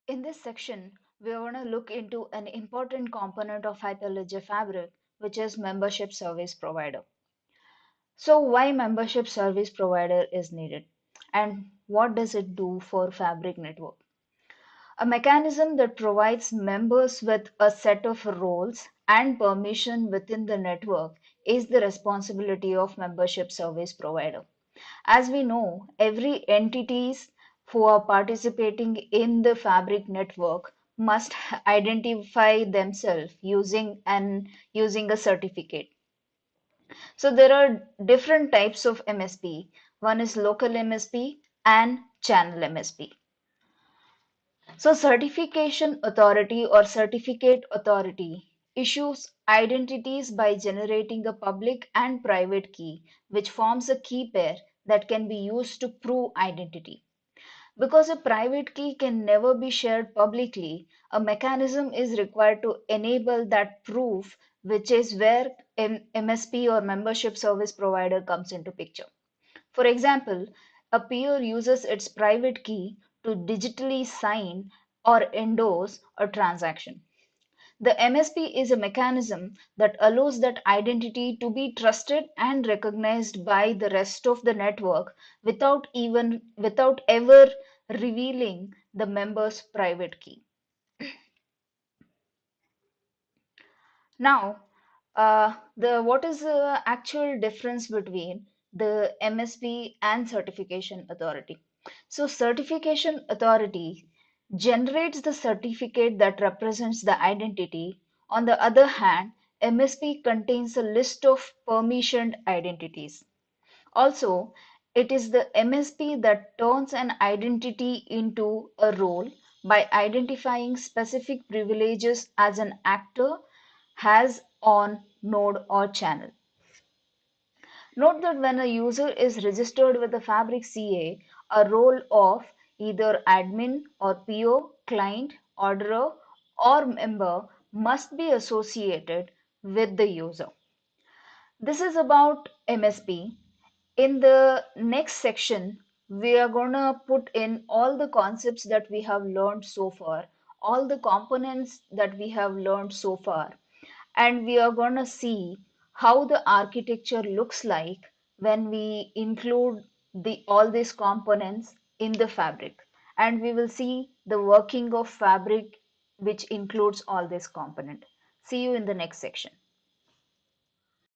In this section, we are going to look into an important component of Hyperledger Fabric, which is membership service provider. So why membership service provider is needed and what does it do for Fabric network? A mechanism that provides members with a set of roles and permission within the network is the responsibility of membership service provider. As we know, every entities who are participating in the Fabric network must identify themselves using a certificate. So there are different types of MSP. One is local MSP and channel MSP. So certification authority or certificate authority issues identities by generating a public and private key, which forms a key pair that can be used to prove identity. Because a private key can never be shared publicly, a mechanism is required to enable that proof, which is where MSP or membership service provider comes into picture. For example, a peer uses its private key to digitally sign or endorse a transaction. The MSP is a mechanism that allows that identity to be trusted and recognized by the rest of the network without ever revealing the member's private key. Now, the what is the actual difference between the MSP and certification authority? So, certification authority generates the certificate that represents the identity. On the other hand, MSP contains a list of permissioned identities. Also, it is the MSP that turns an identity into a role by identifying specific privileges as an actor has on node or channel. Note that when a user is registered with the Fabric CA, a role of either admin or PO, client, orderer, or member must be associated with the user. This is about MSP. In the next section, we are going to put in all the concepts that we have learned so far, all the components that we have learned so far, and we are going to see how the architecture looks like when we include all these components in the fabric. And we will see the working of fabric, which includes all this component. See you in the next section.